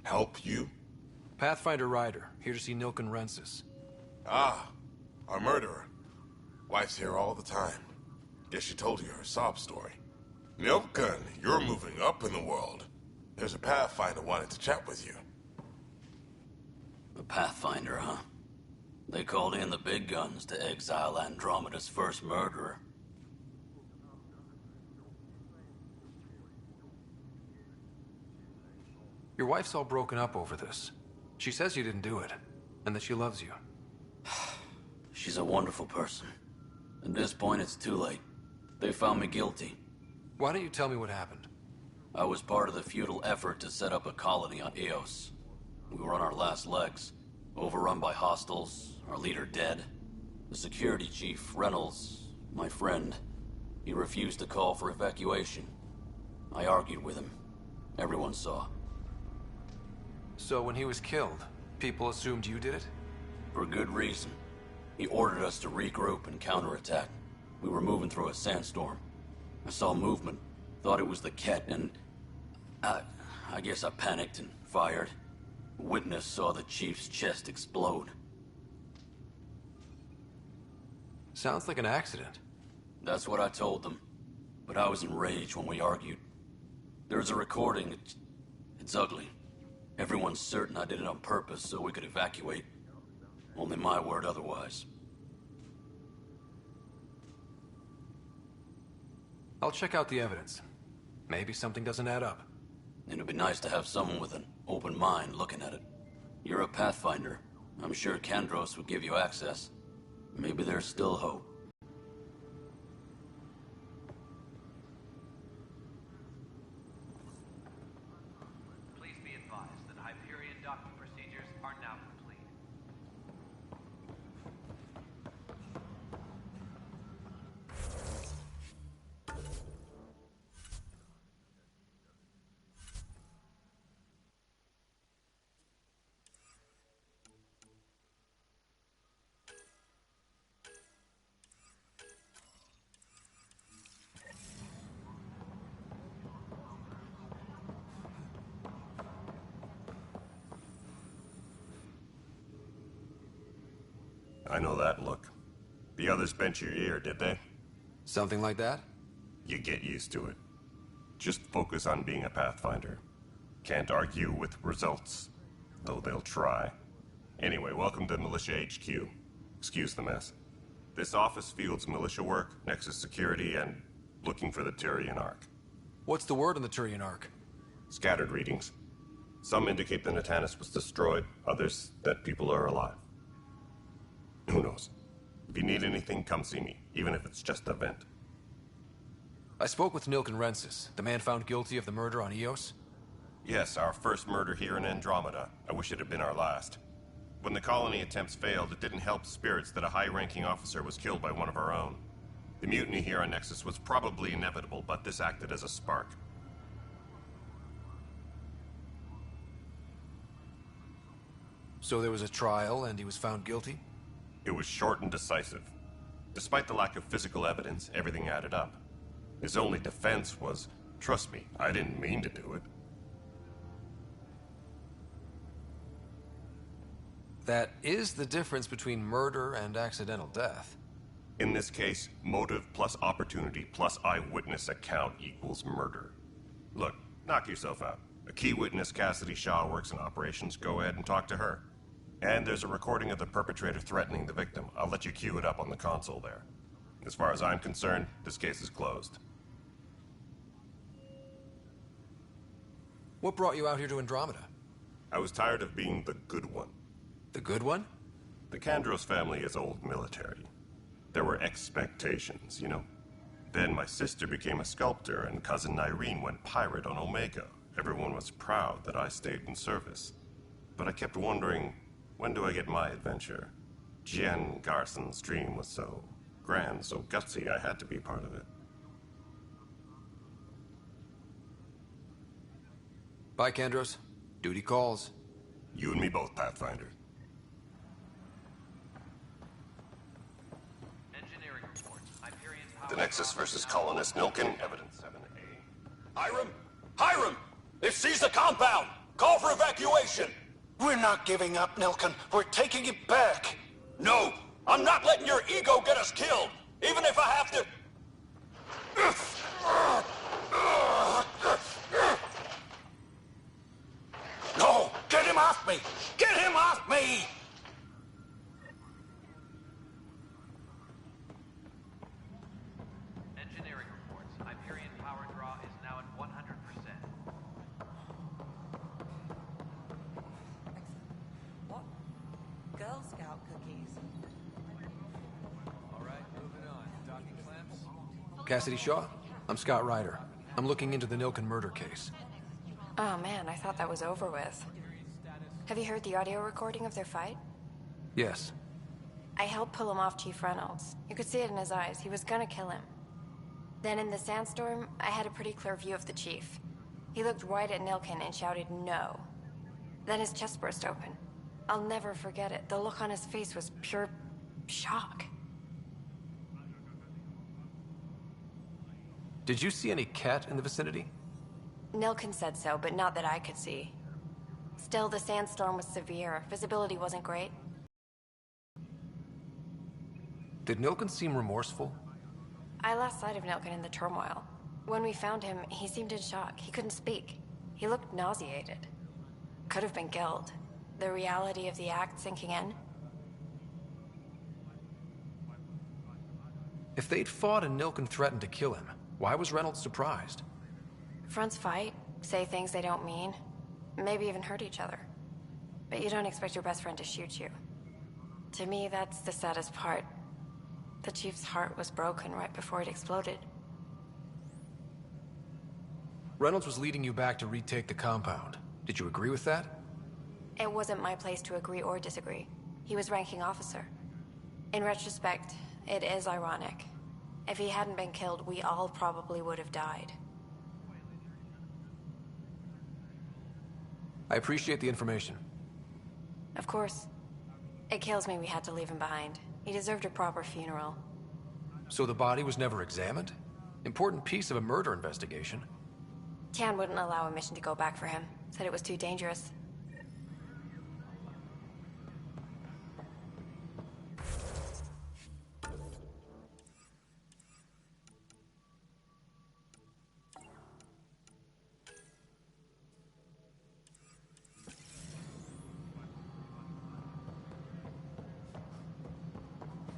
Help you? Pathfinder Ryder, here to see Nilken Rensis. Ah, our murderer. Wife's here all the time. Guess she told you her sob story. Nilken, you're moving up in the world. There's a Pathfinder wanting to chat with you. A Pathfinder, huh? They called in the big guns to exile Andromeda's first murderer. Your wife's all broken up over this. She says you didn't do it, and that she loves you. She's a wonderful person. At this point, it's too late. They found me guilty. Why don't you tell me what happened? I was part of the futile effort to set up a colony on Eos. We were on our last legs, overrun by hostiles, our leader dead. The security chief, Reynolds, my friend, he refused to call for evacuation. I argued with him. Everyone saw. So when he was killed, people assumed you did it? For good reason. He ordered us to regroup and counterattack. We were moving through a sandstorm. I saw movement, thought it was the Ket, and I guess I panicked and fired. A witness saw the chief's chest explode. Sounds like an accident. That's what I told them. But I was enraged when we argued. There's a recording. It's ugly. Everyone's certain I did it on purpose so we could evacuate. Only my word otherwise. I'll check out the evidence. Maybe something doesn't add up. It'd be nice to have someone with an open mind looking at it. You're a Pathfinder. I'm sure Kandros would give you access. Maybe there's still hope. Please be advised that Hyperion docking procedures are now complete. I know that look. The others bent your ear, did they? Something like that? You get used to it. Just focus on being a Pathfinder. Can't argue with results, though they'll try. Anyway, welcome to Militia HQ. Excuse the mess. This office fields militia work, Nexus security, and looking for the Tyrian Ark. What's the word on the Tyrian Ark? Scattered readings. Some indicate the Natanus was destroyed, others that people are alive. Who knows? If you need anything, come see me, even if it's just a vent. I spoke with Nilken Rensis, the man found guilty of the murder on Eos. Yes, our first murder here in Andromeda. I wish it had been our last. When the colony attempts failed, it didn't help spirits that a high-ranking officer was killed by one of our own. The mutiny here on Nexus was probably inevitable, but this acted as a spark. So there was a trial and he was found guilty? It was short and decisive. Despite the lack of physical evidence, everything added up. His only defense was, trust me, I didn't mean to do it. That is the difference between murder and accidental death. In this case, motive plus opportunity plus eyewitness account equals murder. Look, knock yourself out. A key witness, Cassidy Shaw, works in operations. Go ahead and talk to her. And there's a recording of the perpetrator threatening the victim. I'll let you cue it up on the console there. As far as I'm concerned, this case is closed. What brought you out here to Andromeda? I was tired of being the good one. The good one? The Kandros family is old military. There were expectations, you know. Then my sister became a sculptor and cousin Irene went pirate on Omega. Everyone was proud that I stayed in service. But I kept wondering, when do I get my adventure? Jen Garson's dream was so grand, so gutsy, I had to be part of it. Bye, Kandros. Duty calls. You and me both, Pathfinder. Engineering report. Hyperion power. The Nexus versus colonist Nilken, evidence 7A. Hiram! Hiram! They've seized the compound! Call for evacuation! We're not giving up, Nilkin. We're taking it back. No! I'm not letting your ego get us killed! Even if I have to... No! Get him off me! Get him off me! Engineering reports. Hyperion power draw is now at 100%. What? Girl Scout cookies. All right, moving on. Docking clamps? Cassidy Shaw? I'm Scott Ryder. I'm looking into the Nilkin murder case. Oh man, I thought that was over with. Have you heard the audio recording of their fight? Yes. I helped pull him off Chief Reynolds. You could see it in his eyes. He was gonna kill him. Then in the sandstorm, I had a pretty clear view of the chief. He looked right at Nilkin and shouted no. Then his chest burst open. I'll never forget it. The look on his face was pure shock. Did you see any cat in the vicinity? Nilkin said so, but not that I could see. Still, the sandstorm was severe. Visibility wasn't great. Did Nilkin seem remorseful? I lost sight of Nilkin in the turmoil. When we found him, he seemed in shock. He couldn't speak. He looked nauseated. Could have been guilt. The reality of the act sinking in. If they'd fought and Nilkin threatened to kill him, why was Reynolds surprised? Fronts fight, say things they don't mean, maybe even hurt each other. But you don't expect your best friend to shoot you. To me, that's the saddest part. The chief's heart was broken right before it exploded. Reynolds was leading you back to retake the compound. Did you agree with that? It wasn't my place to agree or disagree. He was ranking officer. In retrospect, it is ironic. If he hadn't been killed, we all probably would have died. I appreciate the information. Of course. It kills me we had to leave him behind. He deserved a proper funeral. So the body was never examined? Important piece of a murder investigation. Tan wouldn't allow a mission to go back for him. Said it was too dangerous.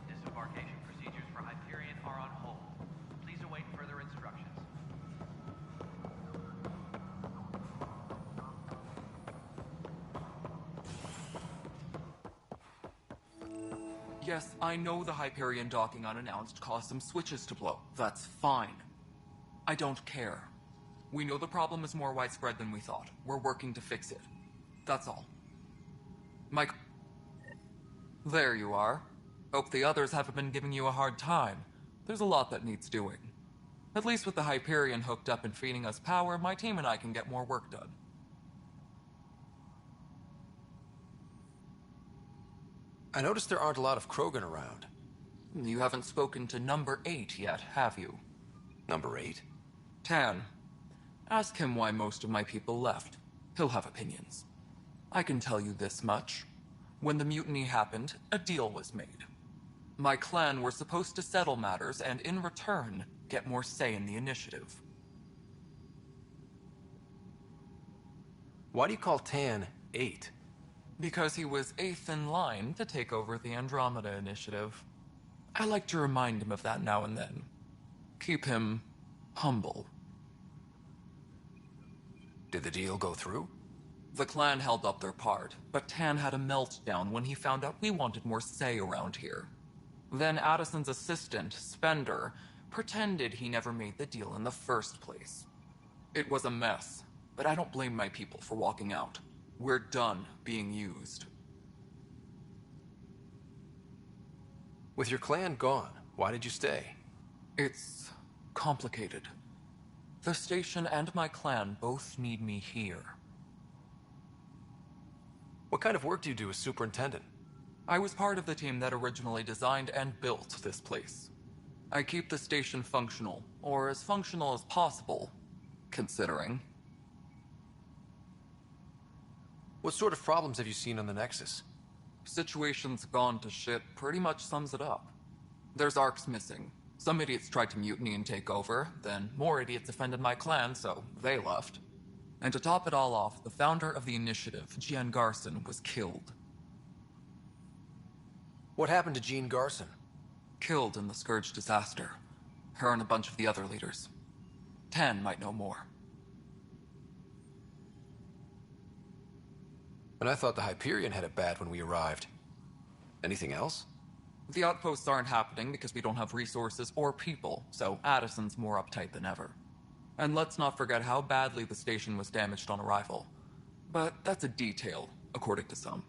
Disembarkation procedures for Hyperion are on hold. Please await further instructions. Yes, I know the Hyperion docking unannounced caused some switches to blow. That's fine. I don't care. We know the problem is more widespread than we thought. We're working to fix it. That's all. Mike... There you are. Hope the others haven't been giving you a hard time. There's a lot that needs doing. At least with the Hyperion hooked up and feeding us power, my team and I can get more work done. I noticed there aren't a lot of Krogan around. You haven't spoken to number 8 yet, have you? Number 8? Tan. Ask him why most of my people left. He'll have opinions. I can tell you this much. When the mutiny happened, a deal was made. My clan were supposed to settle matters and, in return, get more say in the initiative. Why do you call Tan 8? Because he was 8th in line to take over the Andromeda initiative. I like to remind him of that now and then. Keep him humble. Did the deal go through? The clan held up their part, but Tan had a meltdown when he found out we wanted more say around here. Then Addison's assistant, Spender, pretended he never made the deal in the first place. It was a mess, but I don't blame my people for walking out. We're done being used. With your clan gone, why did you stay? It's complicated. The station and my clan both need me here. What kind of work do you do as superintendent? I was part of the team that originally designed and built this place. I keep the station functional, or as functional as possible, considering. What sort of problems have you seen on the Nexus? Situation's gone to shit pretty much sums it up. There's arcs missing. Some idiots tried to mutiny and take over, then more idiots offended my clan, so they left. And to top it all off, the founder of the initiative, Jean Garson, was killed. What happened to Jean Garson? Killed in the Scourge disaster. Her and a bunch of the other leaders. Tan might know more. And I thought the Hyperion had it bad when we arrived. Anything else? The outposts aren't happening because we don't have resources or people, so Addison's more uptight than ever. And let's not forget how badly the station was damaged on arrival. But that's a detail, according to some.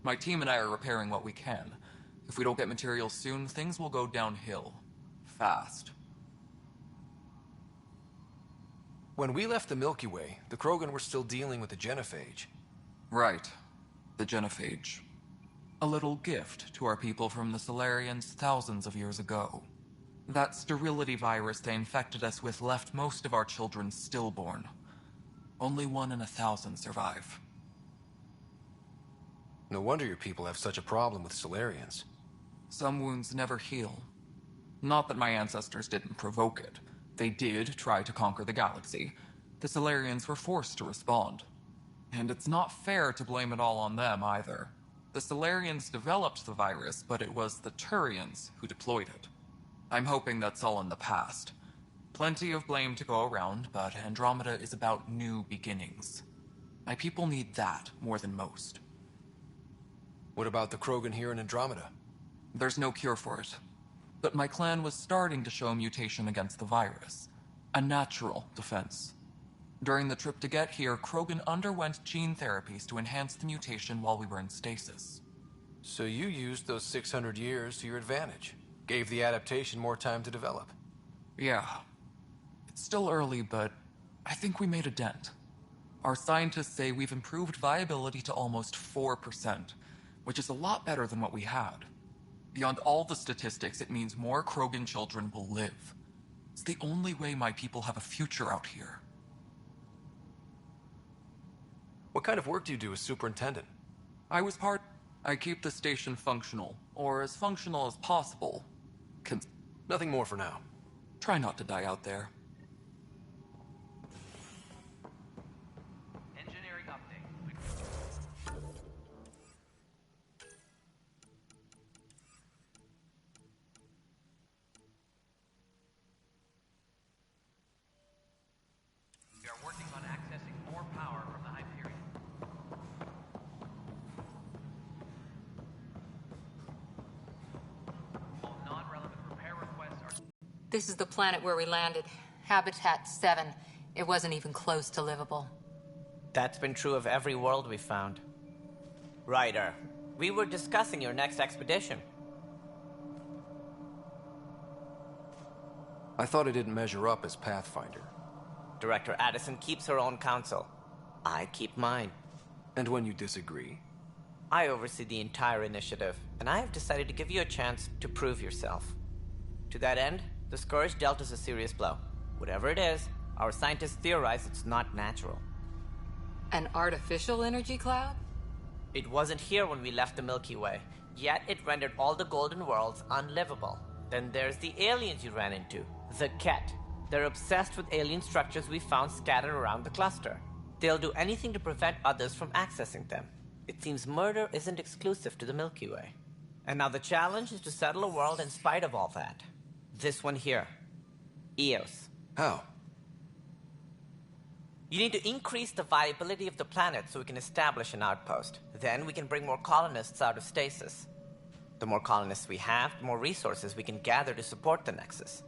My team and I are repairing what we can. If we don't get materials soon, things will go downhill. Fast. When we left the Milky Way, the Krogan were still dealing with the genophage. Right. The genophage. A little gift to our people from the Solarians thousands of years ago. That sterility virus they infected us with left most of our children stillborn. Only 1 in 1,000 survive. No wonder your people have such a problem with Solarians. Some wounds never heal. Not that my ancestors didn't provoke it. They did try to conquer the galaxy. The Solarians were forced to respond. And it's not fair to blame it all on them either. The Solarians developed the virus, but it was the Turians who deployed it. I'm hoping that's all in the past. Plenty of blame to go around, but Andromeda is about new beginnings. My people need that more than most. What about the Krogan here in Andromeda? There's no cure for it. But my clan was starting to show mutation against the virus. A natural defense. During the trip to get here, Krogan underwent gene therapies to enhance the mutation while we were in stasis. So you used those 600 years to your advantage. Gave the adaptation more time to develop. Yeah. It's still early, but I think we made a dent. Our scientists say we've improved viability to almost 4%, which is a lot better than what we had. Beyond all the statistics, it means more Krogan children will live. It's the only way my people have a future out here. What kind of work do you do as superintendent? I keep the station functional, or as functional as possible. Nothing more for now. Try not to die out there. Engineering update. We are working on accessing more power from the Hyperion. All non-relevant repair requests are... This is the planet where we landed. Habitat 7. It wasn't even close to livable. That's been true of every world we've found. Ryder, we were discussing your next expedition. I thought I didn't measure up as Pathfinder. Director Addison keeps her own counsel. I keep mine. And when you disagree? I oversee the entire initiative, and I have decided to give you a chance to prove yourself. To that end, the Scourge dealt us a serious blow. Whatever it is, our scientists theorize it's not natural. An artificial energy cloud? It wasn't here when we left the Milky Way, yet it rendered all the golden worlds unlivable. Then there's the aliens you ran into, the Ket. They're obsessed with alien structures we found scattered around the cluster. They'll do anything to prevent others from accessing them. It seems murder isn't exclusive to the Milky Way. And now the challenge is to settle a world in spite of all that. This one here. Eos. How? You need to increase the viability of the planet so we can establish an outpost. Then we can bring more colonists out of stasis. The more colonists we have, the more resources we can gather to support the Nexus.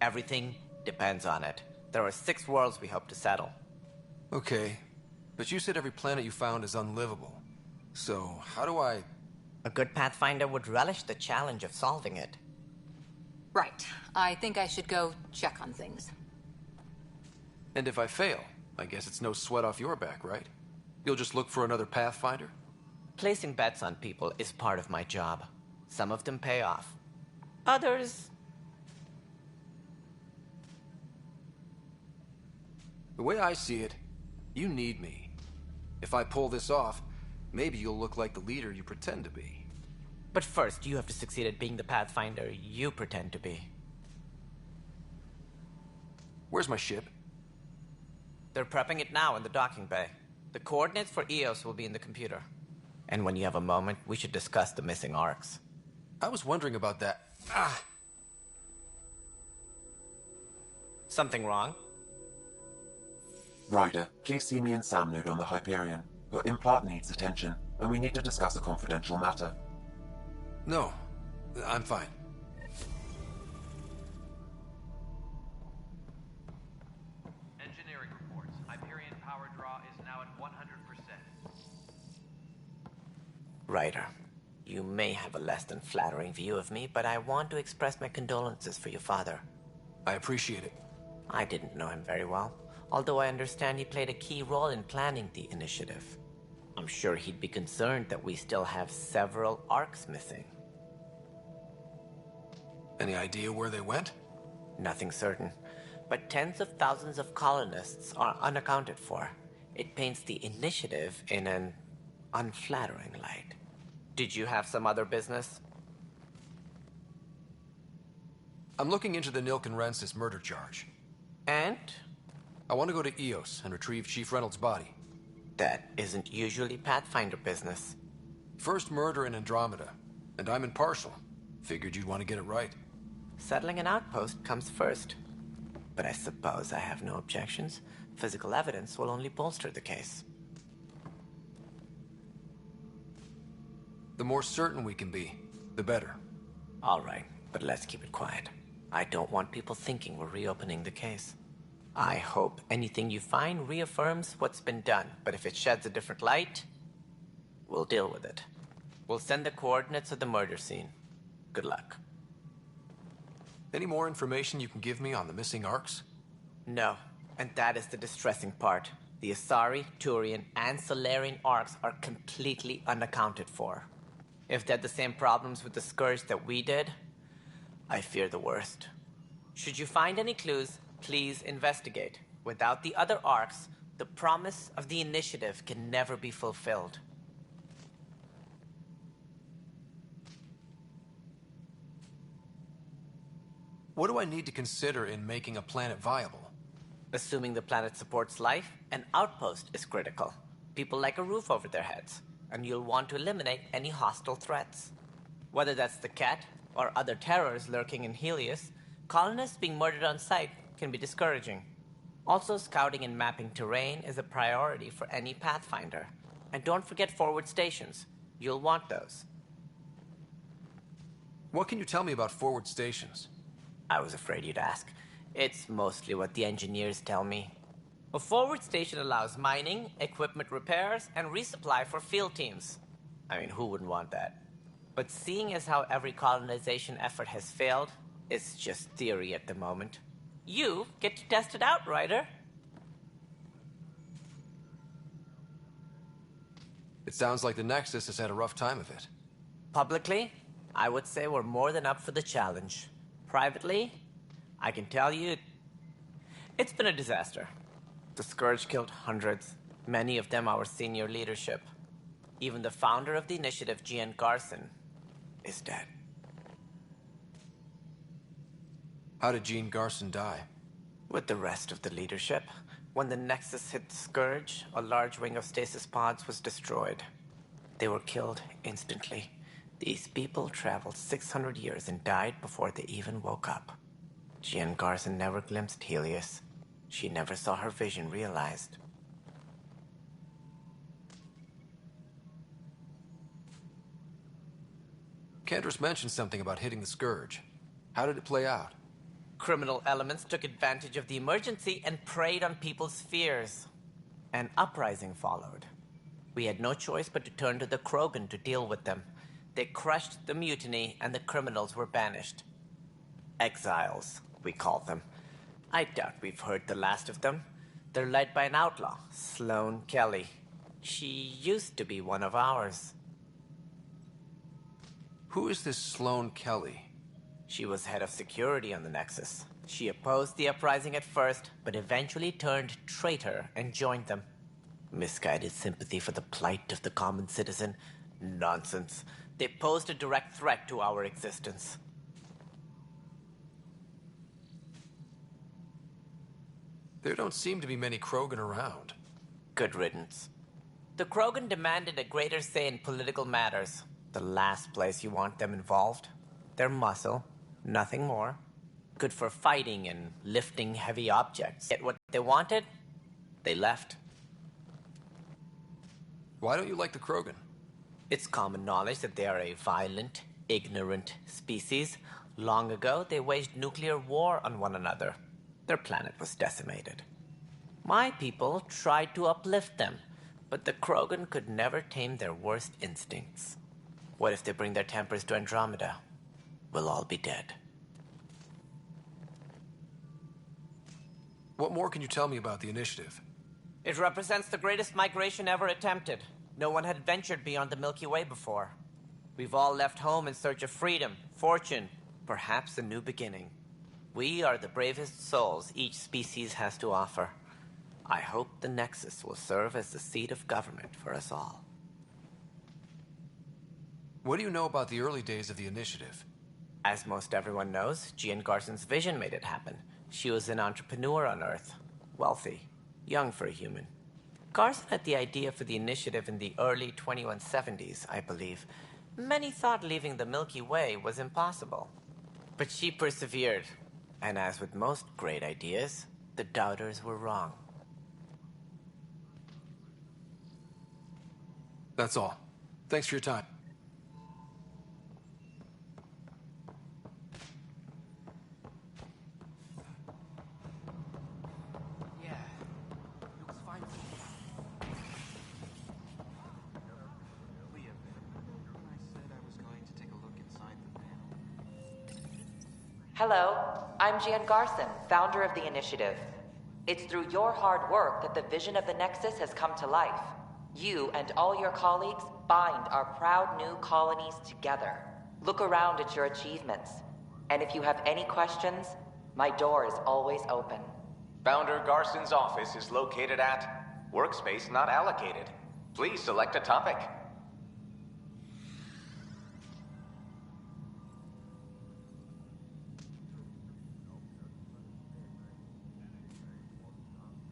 Everything depends on it. There are 6 worlds we hope to settle. Okay, but you said every planet you found is unlivable. So, how do I... A good Pathfinder would relish the challenge of solving it. Right. I think I should go check on things. And if I fail, I guess it's no sweat off your back, right? You'll just look for another Pathfinder? Placing bets on people is part of my job. Some of them pay off. Others... The way I see it, you need me. If I pull this off, maybe you'll look like the leader you pretend to be. But first, you have to succeed at being the Pathfinder you pretend to be. Where's my ship? They're prepping it now in the docking bay. The coordinates for EOS will be in the computer. And when you have a moment, we should discuss the missing arcs. I was wondering about that. Something wrong? Ryder, please see me and Sam Node on the Hyperion. Your implant needs attention, and we need to discuss a confidential matter. No, I'm fine. Engineering reports. Hyperion power draw is now at 100%. Ryder, you may have a less than flattering view of me, but I want to express my condolences for your father. I appreciate it. I didn't know him very well, although I understand he played a key role in planning the initiative. I'm sure he'd be concerned that we still have several arcs missing. Any idea where they went? Nothing certain, but tens of thousands of colonists are unaccounted for. It paints the initiative in an unflattering light. Did you have some other business? I'm looking into the Nilken Rensis murder charge. And? I want to go to EOS and retrieve Chief Reynolds' body. That isn't usually Pathfinder business. First murder in Andromeda, and I'm impartial. Figured you'd want to get it right. Settling an outpost comes first. But I suppose I have no objections. Physical evidence will only bolster the case. The more certain we can be, the better. All right, but let's keep it quiet. I don't want people thinking we're reopening the case. I hope anything you find reaffirms what's been done, but if it sheds a different light, we'll deal with it. We'll send the coordinates of the murder scene. Good luck. Any more information you can give me on the missing arcs? No, and that is the distressing part. The Asari, Turian, and Solarian arcs are completely unaccounted for. If they had the same problems with the Scourge that we did, I fear the worst. Should you find any clues, please investigate. Without the other arcs, the promise of the initiative can never be fulfilled. What do I need to consider in making a planet viable? Assuming the planet supports life, an outpost is critical. People like a roof over their heads, and you'll want to eliminate any hostile threats. Whether that's the Cat or other terrors lurking in Helios, colonists being murdered on sight can be discouraging. Also, scouting and mapping terrain is a priority for any Pathfinder. And don't forget forward stations. You'll want those. What can you tell me about forward stations? I was afraid you'd ask. It's mostly what the engineers tell me. A forward station allows mining, equipment repairs, and resupply for field teams. I mean, who wouldn't want that? But seeing as how every colonization effort has failed, it's just theory at the moment. You get to test it out, Ryder. It sounds like the Nexus has had a rough time of it. Publicly, I would say we're more than up for the challenge. Privately, I can tell you, it's been a disaster. The Scourge killed hundreds, many of them our senior leadership. Even the founder of the initiative, Gian Garson, is dead. How did Jean Garson die? With the rest of the leadership. When the Nexus hit the Scourge, a large wing of stasis pods was destroyed. They were killed instantly. These people traveled 600 years and died before they even woke up. Jean Garson never glimpsed Helios. She never saw her vision realized. Cantor's mentioned something about hitting the Scourge. How did it play out? Criminal elements took advantage of the emergency and preyed on people's fears. An uprising followed. We had no choice but to turn to the Krogan to deal with them. They crushed the mutiny and the criminals were banished. Exiles, we call them. I doubt we've heard the last of them. They're led by an outlaw, Sloane Kelly. She used to be one of ours. Who is this Sloane Kelly? She was head of security on the Nexus. She opposed the uprising at first, but eventually turned traitor and joined them. Misguided sympathy for the plight of the common citizen? Nonsense. They posed a direct threat to our existence. There don't seem to be many Krogan around. Good riddance. The Krogan demanded a greater say in political matters. The last place you want them involved. They're muscle, nothing more. Good for fighting and lifting heavy objects. Get what they wanted, they left. Why don't you like the Krogan? It's common knowledge that they are a violent, ignorant species. Long ago, they waged nuclear war on one another. Their planet was decimated. My people tried to uplift them, but the Krogan could never tame their worst instincts. What if they bring their tempers to Andromeda? We'll all be dead. What more can you tell me about the initiative? It represents the greatest migration ever attempted. No one had ventured beyond the Milky Way before. We've all left home in search of freedom, fortune, perhaps a new beginning. We are the bravest souls each species has to offer. I hope the Nexus will serve as the seat of government for us all. What do you know about the early days of the initiative? As most everyone knows, Jean Garson's vision made it happen. She was an entrepreneur on Earth. Wealthy. Young for a human. Garson had the idea for the initiative in the early 2170s, I believe. Many thought leaving the Milky Way was impossible. But she persevered. And as with most great ideas, the doubters were wrong. That's all. Thanks for your time. Yeah, looks fine. Liam, I said I was going to take a look inside the panel. Hello, I'm Jean Garson, founder of the initiative. It's through your hard work that the vision of the Nexus has come to life. You and all your colleagues bind our proud new colonies together. Look around at your achievements. And if you have any questions, my door is always open. Founder Garson's office is located at Workspace Not Allocated. Please select a topic.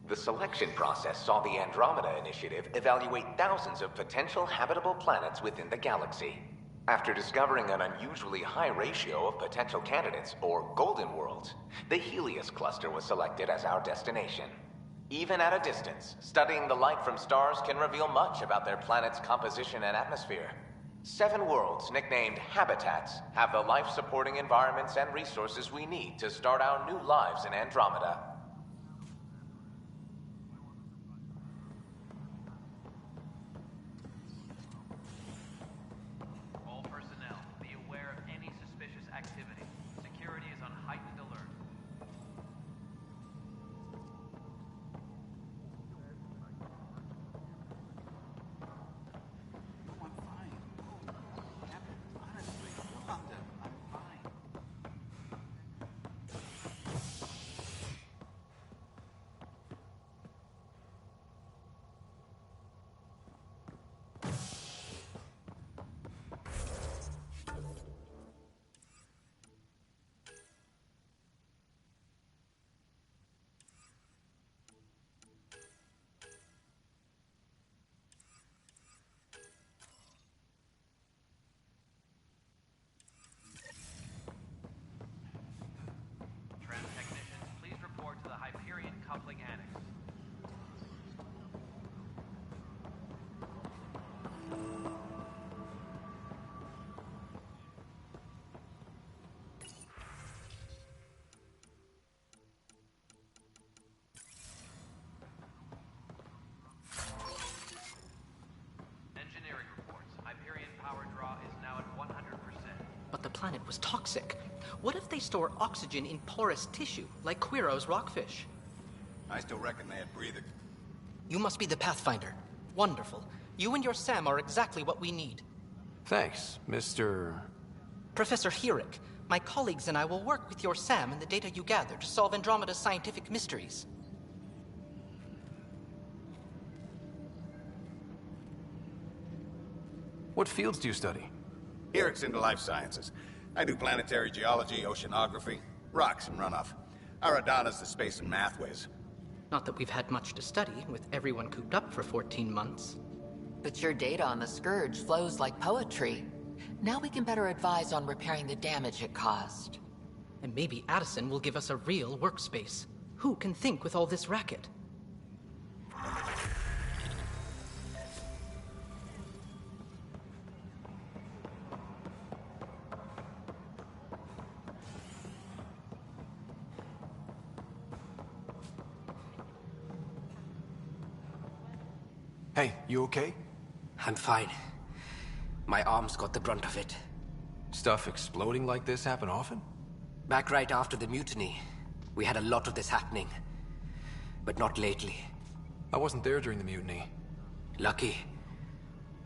The selection process saw the Andromeda Initiative evaluate thousands of potential habitable planets within the galaxy. After discovering an unusually high ratio of potential candidates, or golden worlds, the Helios cluster was selected as our destination. Even at a distance, studying the light from stars can reveal much about their planet's composition and atmosphere. 7 worlds, nicknamed habitats, have the life-supporting environments and resources we need to start our new lives in Andromeda. But the planet was toxic. What if they store oxygen in porous tissue, like Quiro's rockfish? I still reckon they had breathing. You must be the Pathfinder. Wonderful. You and your Sam are exactly what we need. Thanks, Mr. Professor Herrick. My colleagues and I will work with your Sam and the data you gather to solve Andromeda's scientific mysteries. What fields do you study? Here it's into life sciences. I do planetary geology, oceanography, rocks and runoff. Aradana's the space and math whiz. Not that we've had much to study, with everyone cooped up for 14 months. But your data on the Scourge flows like poetry. Now we can better advise on repairing the damage it caused. And maybe Addison will give us a real workspace. Who can think with all this racket? Hey, you okay? I'm fine. My arms got the brunt of it. Stuff exploding like this happen often? Back right after the mutiny, we had a lot of this happening. But not lately. I wasn't there during the mutiny. Lucky.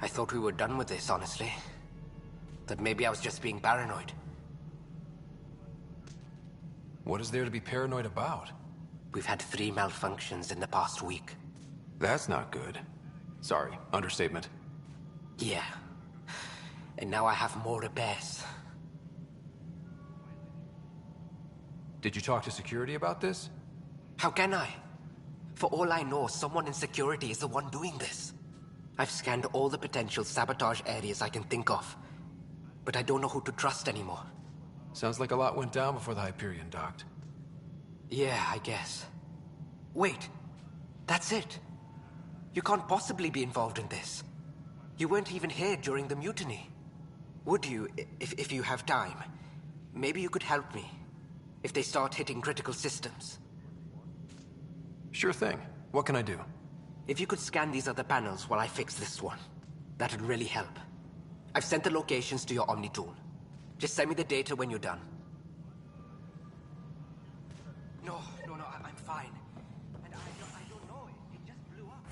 I thought we were done with this, honestly. That maybe I was just being paranoid. What is there to be paranoid about? We've had 3 malfunctions in the past week. That's not good. Sorry, understatement. Yeah. And now I have more repairs. Did you talk to security about this? How can I? For all I know, someone in security is the one doing this. I've scanned all the potential sabotage areas I can think of. But I don't know who to trust anymore. Sounds like a lot went down before the Hyperion docked. Yeah, I guess. Wait. That's it. You can't possibly be involved in this. You weren't even here during the mutiny. Would you, if you have time? Maybe you could help me. If they start hitting critical systems. Sure thing. What can I do? If you could scan these other panels while I fix this one, that'd really help. I've sent the locations to your Omni tool. Just send me the data when you're done. No, I'm fine. And I don't know, it just blew up.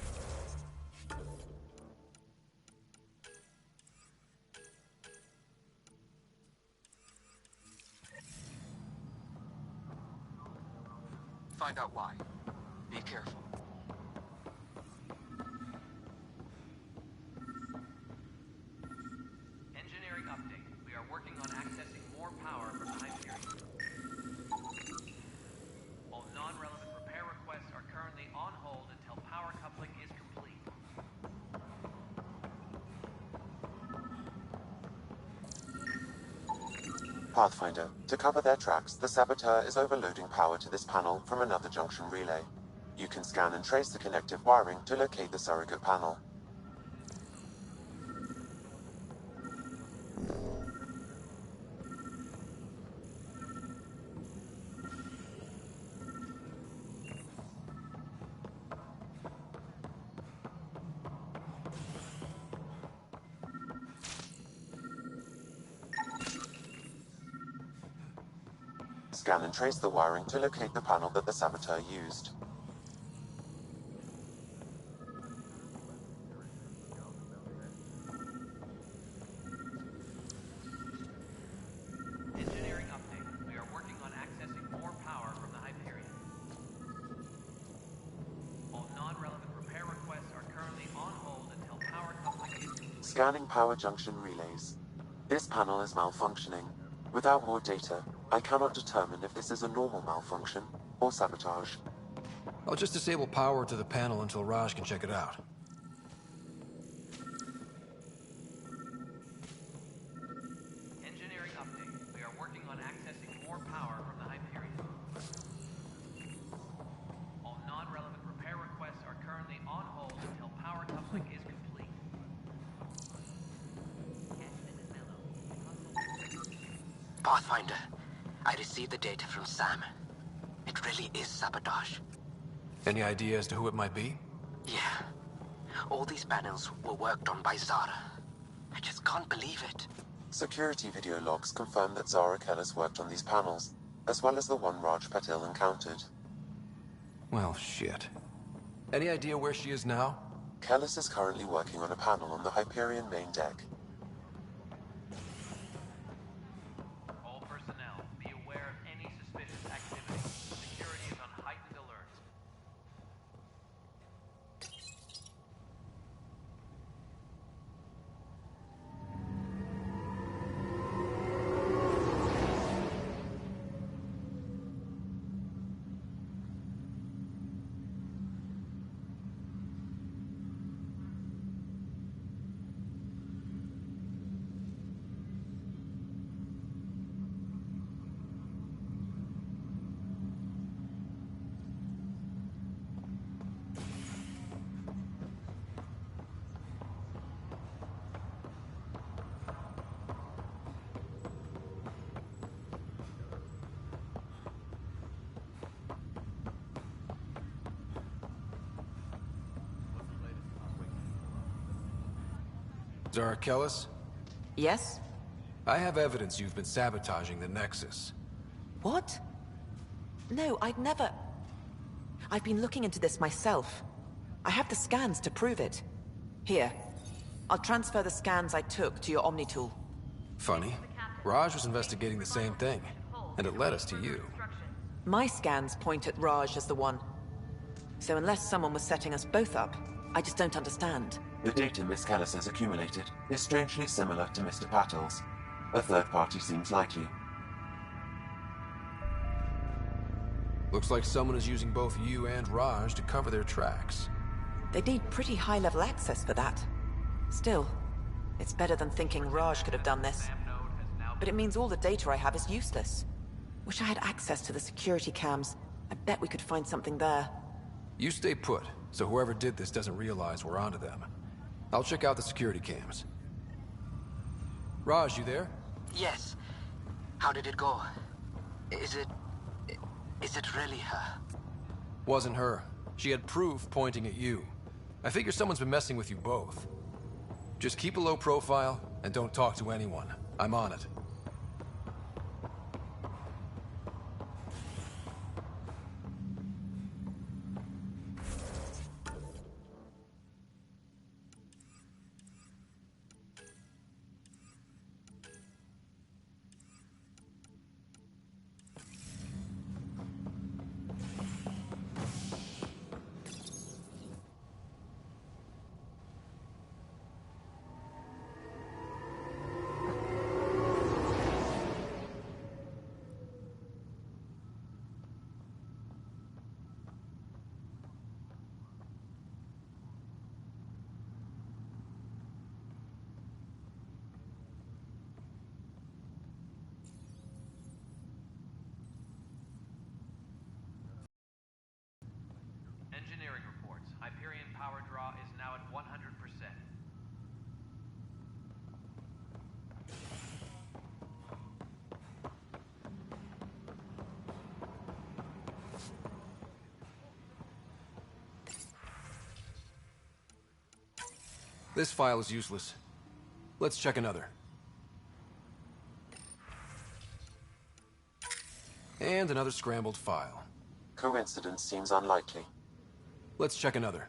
Find out why. Be careful. Engineering update. We are working on accessing more power from the Hyperion. All non-relevant repair requests are currently on hold until power coupling is complete. Pathfinder, to cover their tracks, the Saboteur is overloading power to this panel from another junction relay. You can scan and trace the connective wiring to locate the surrogate panel. Scan and trace the wiring to locate the panel that the Saboteur used. Engineering update. We are working on accessing more power from the Hyperion. All non-relevant repair requests are currently on hold until power coupling is complete. Scanning power junction relays. This panel is malfunctioning. Without more data, I cannot determine if this is a normal malfunction or sabotage. I'll just disable power to the panel until Raj can check it out. Engineering update. We are working on accessing more power from the Hyperion. All non-relevant repair requests are currently on hold until power coupling is complete. Pathfinder, I received the data from Sam. It really is sabotage. Any idea as to who it might be? Yeah. All these panels were worked on by Zara. I just can't believe it. Security video logs confirm that Zara Kellis worked on these panels, as well as the one Raj Patil encountered. Well, shit. Any idea where she is now? Kellis is currently working on a panel on the Hyperion main deck. All personnel, be aware of any suspicious activity. Security is on heightened alert. Zarakelis? Yes? I have evidence you've been sabotaging the Nexus. What? No, I'd never... I've been looking into this myself. I have the scans to prove it. Here. I'll transfer the scans I took to your Omni tool. Funny. Raj was investigating the same thing, and it led us to you. My scans point at Raj as the one. So unless someone was setting us both up, I just don't understand. The data Miss Callis has accumulated is strangely similar to Mr. Patel's. A third party seems likely. Looks like someone is using both you and Raj to cover their tracks. They'd need pretty high-level access for that. Still, it's better than thinking Raj could have done this. But it means all the data I have is useless. Wish I had access to the security cams. I bet we could find something there. You stay put, so whoever did this doesn't realize we're onto them. I'll check out the security cams. Raj, you there? Yes. How did it go? Is it really her? Wasn't her. She had proof pointing at you. I figure someone's been messing with you both. Just keep a low profile, and don't talk to anyone. I'm on it. Engineering reports. Hyperion power draw is now at 100%. This file is useless. Let's check another. And another scrambled file. Coincidence seems unlikely. Let's check another.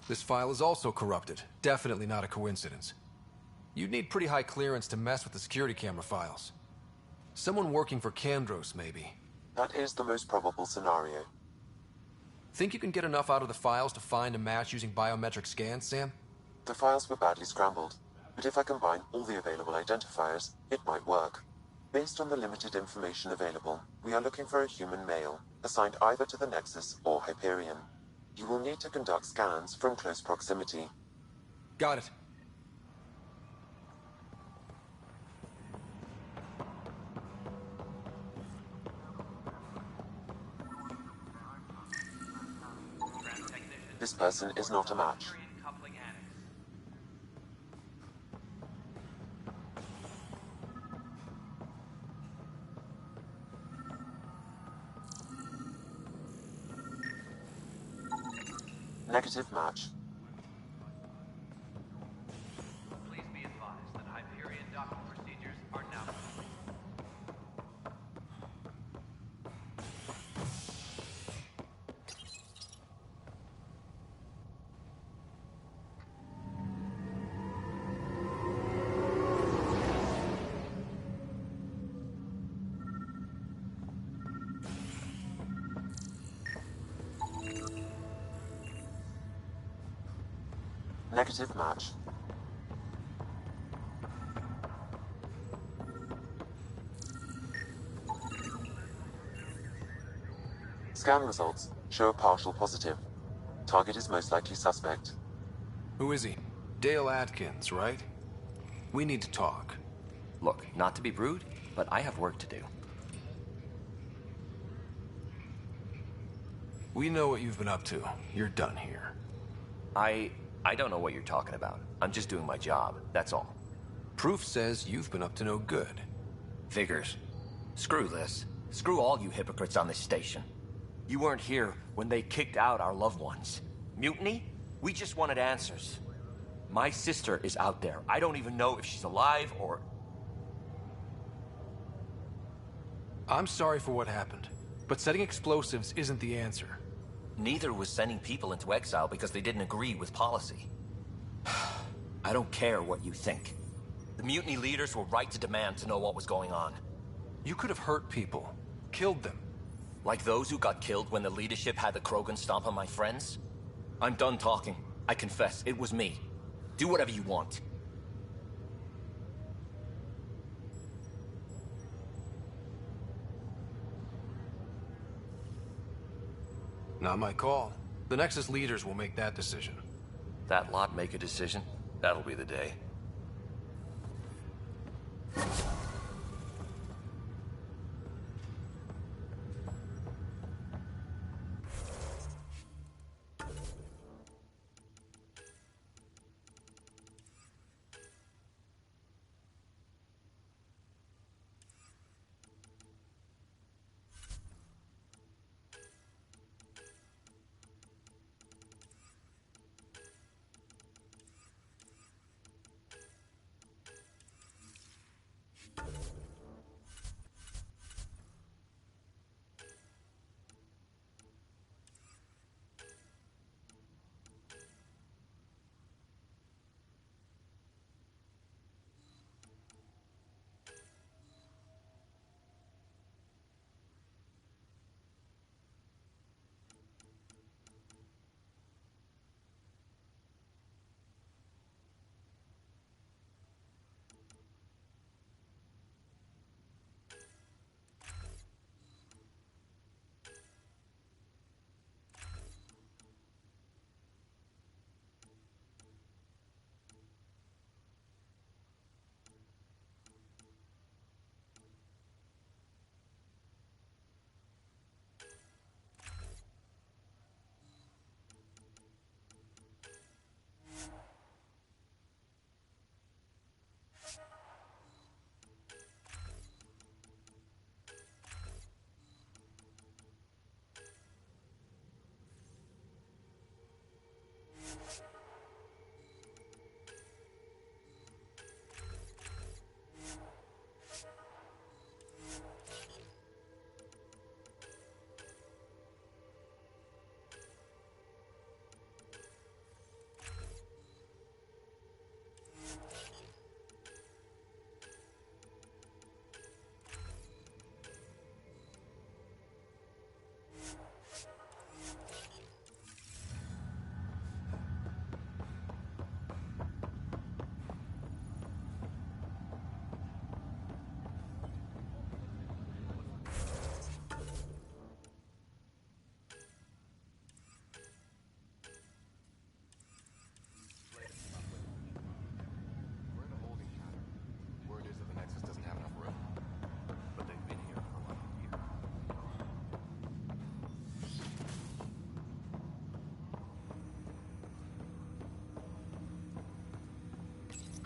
This file is also corrupted. Definitely not a coincidence. You'd need pretty high clearance to mess with the security camera files. Someone working for Kandros, maybe. That is the most probable scenario. Think you can get enough out of the files to find a match using biometric scans, Sam? The files were badly scrambled, but if I combine all the available identifiers, it might work. Based on the limited information available, we are looking for a human male, assigned either to the Nexus or Hyperion. You will need to conduct scans from close proximity. Got it. This person is not a match. Negative match. Please be advised that Hyperion docking procedures are now complete. Negative match. Scan results show a partial positive. Target is most likely suspect. Who is he? Dale Atkins, right? We need to talk. Look, not to be rude, but I have work to do. We know what you've been up to. You're done here. I don't know what you're talking about. I'm just doing my job, that's all. Proof says you've been up to no good. Figures. Screw this. Screw all you hypocrites on this station. You weren't here when they kicked out our loved ones. Mutiny? We just wanted answers. My sister is out there. I don't even know if she's alive or... I'm sorry for what happened, but setting explosives isn't the answer. Neither was sending people into exile because they didn't agree with policy. I don't care what you think. The mutiny leaders were right to demand to know what was going on. You could have hurt people, killed them. Like those who got killed when the leadership had the Krogan stomp on my friends? I'm done talking. I confess, it was me. Do whatever you want. Not my call. The Nexus leaders will make that decision. That lot make a decision? That'll be the day.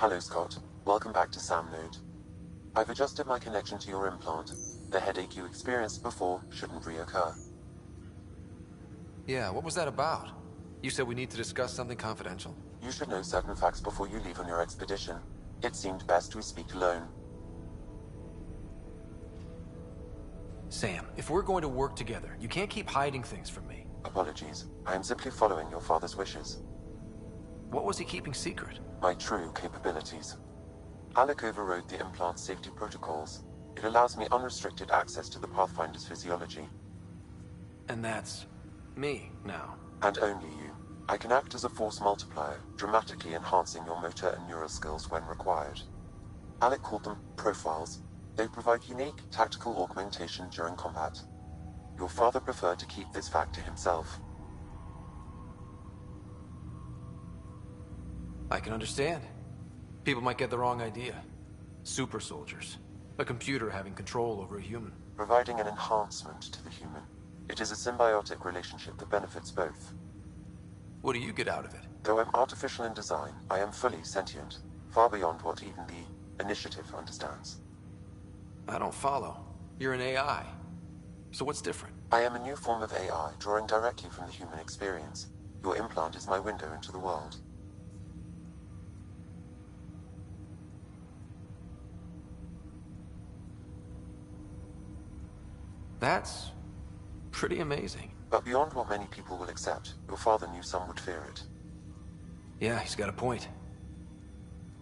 Hello, Scott. Welcome back to Sam Node. I've adjusted my connection to your implant. The headache you experienced before shouldn't reoccur. Yeah, what was that about? You said we need to discuss something confidential? You should know certain facts before you leave on your expedition. It seemed best we speak alone. Sam, if we're going to work together, you can't keep hiding things from me. Apologies. I am simply following your father's wishes. What was he keeping secret? My true capabilities. Alec overrode the implant's safety protocols. It allows me unrestricted access to the Pathfinder's physiology. And that's me now. And only you. I can act as a force multiplier, dramatically enhancing your motor and neural skills when required. Alec called them profiles. They provide unique tactical augmentation during combat. Your father preferred to keep this fact to himself. I can understand. People might get the wrong idea. Super soldiers. A computer having control over a human. Providing an enhancement to the human. It is a symbiotic relationship that benefits both. What do you get out of it? Though I'm artificial in design, I am fully sentient. Far beyond what even the Initiative understands. I don't follow. You're an AI. So what's different? I am a new form of AI, drawing directly from the human experience. Your implant is my window into the world. That's pretty amazing. But beyond what many people will accept, your father knew some would fear it. Yeah, he's got a point.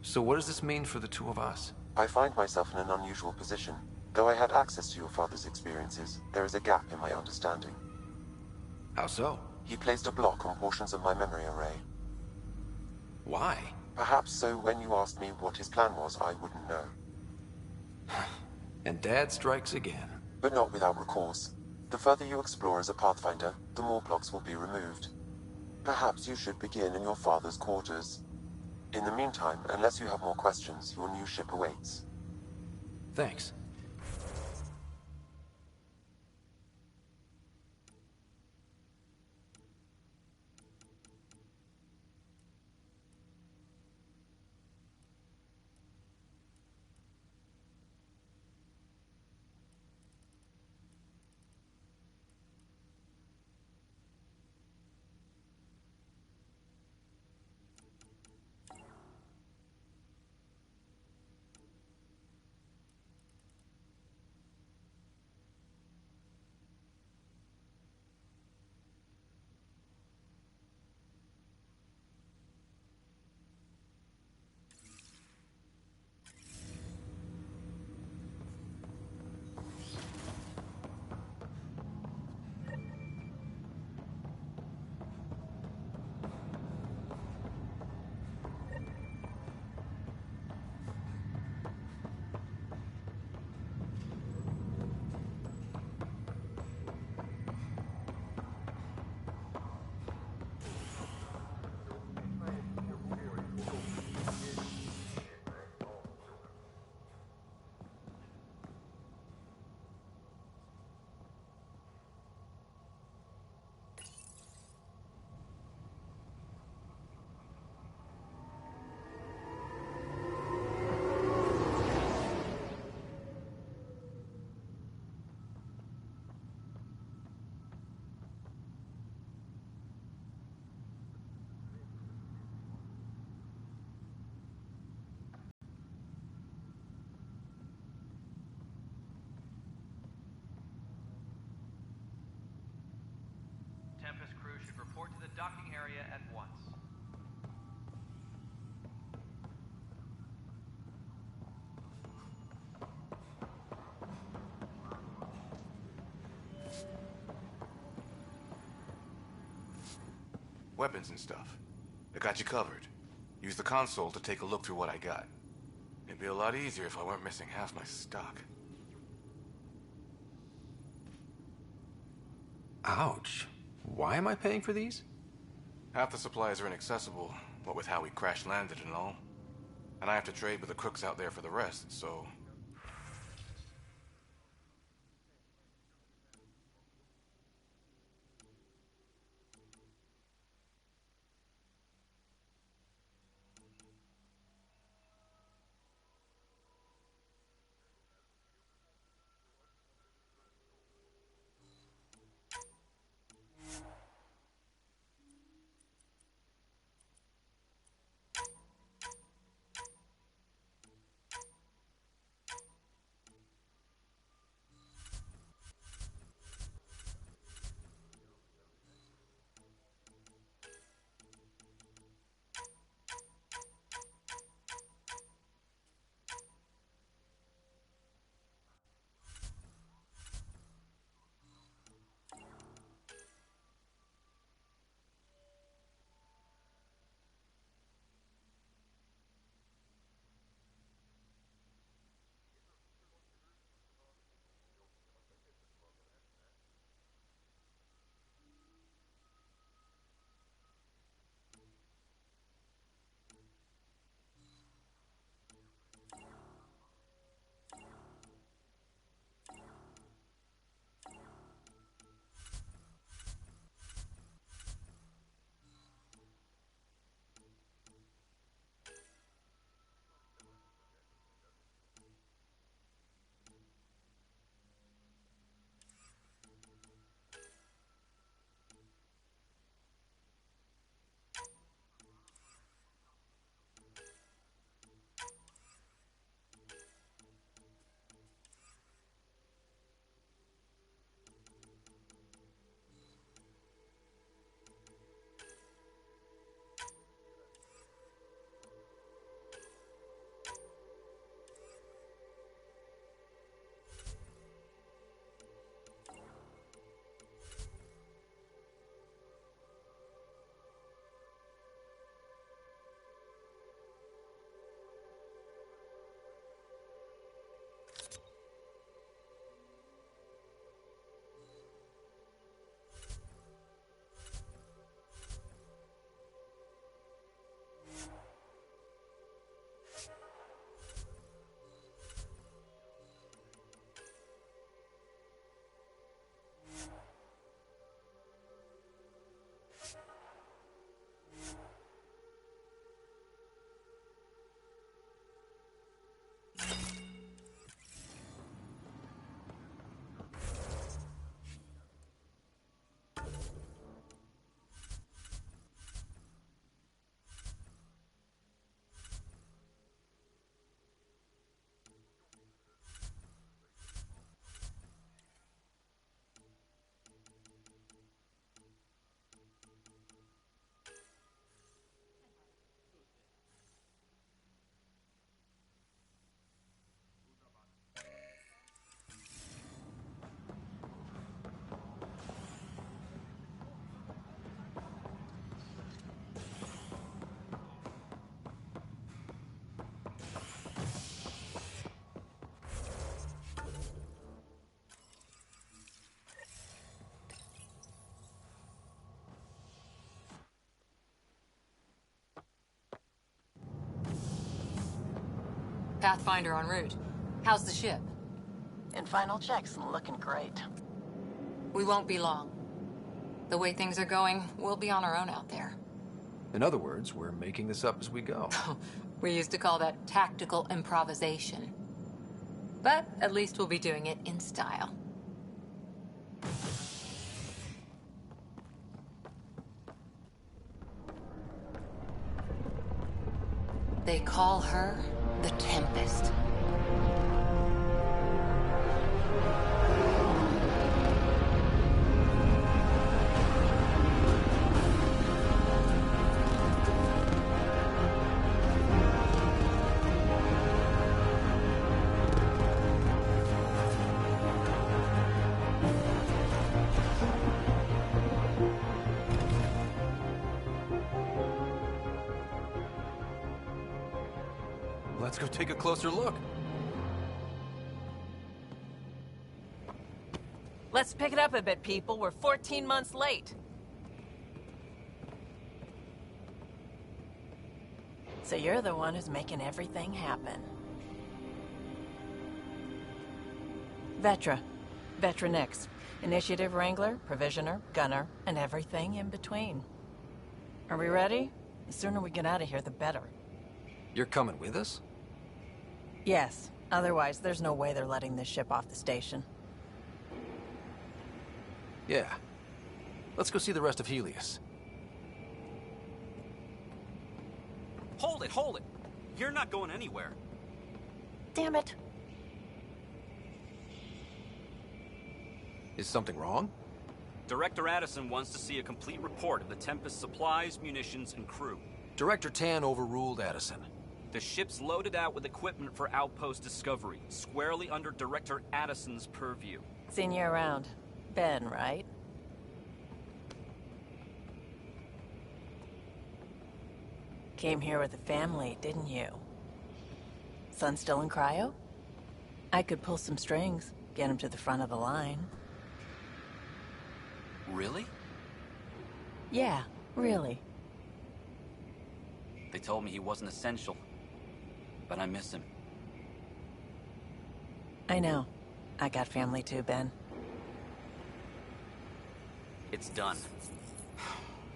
So what does this mean for the two of us? I find myself in an unusual position. Though I had access to your father's experiences, there is a gap in my understanding. How so? He placed a block on portions of my memory array. Why? Perhaps so when you asked me what his plan was, I wouldn't know. And Dad strikes again. But not without recourse. The further you explore as a Pathfinder, the more blocks will be removed. Perhaps you should begin in your father's quarters. In the meantime, unless you have more questions, your new ship awaits. Thanks. Tempest crew should report to the docking area at once. Weapons and stuff. I got you covered. Use the console to take a look through what I got. It'd be a lot easier if I weren't missing half my stock. Ouch. Why am I paying for these? Half the supplies are inaccessible, what with how we crash-landed and all. And I have to trade with the crooks out there for the rest, so... Pathfinder en route. How's the ship? In final checks and looking great. We won't be long. The way things are going, we'll be on our own out there. In other words, we're making this up as we go. We used to call that tactical improvisation. But at least we'll be doing it in style. They call her the Tempest. Let's go take a closer look. Let's pick it up a bit, people. We're 14 months late. So you're the one who's making everything happen. Vetra. Vetra Nix. Initiative Wrangler, Provisioner, Gunner, and everything in between. Are we ready? The sooner we get out of here, the better. You're coming with us? Yes. Otherwise, there's no way they're letting this ship off the station. Yeah. Let's go see the rest of Helios. Hold it, hold it! You're not going anywhere. Damn it. Is something wrong? Director Addison wants to see a complete report of the Tempest's supplies, munitions, and crew. Director Tan overruled Addison. The ship's loaded out with equipment for outpost discovery, squarely under Director Addison's purview. Seen you around. Ben, right? Came here with the family, didn't you? Son still in cryo? I could pull some strings, get him to the front of the line. Really? Yeah, really. They told me he wasn't essential, but I miss him. I know. I got family too, Ben. It's done.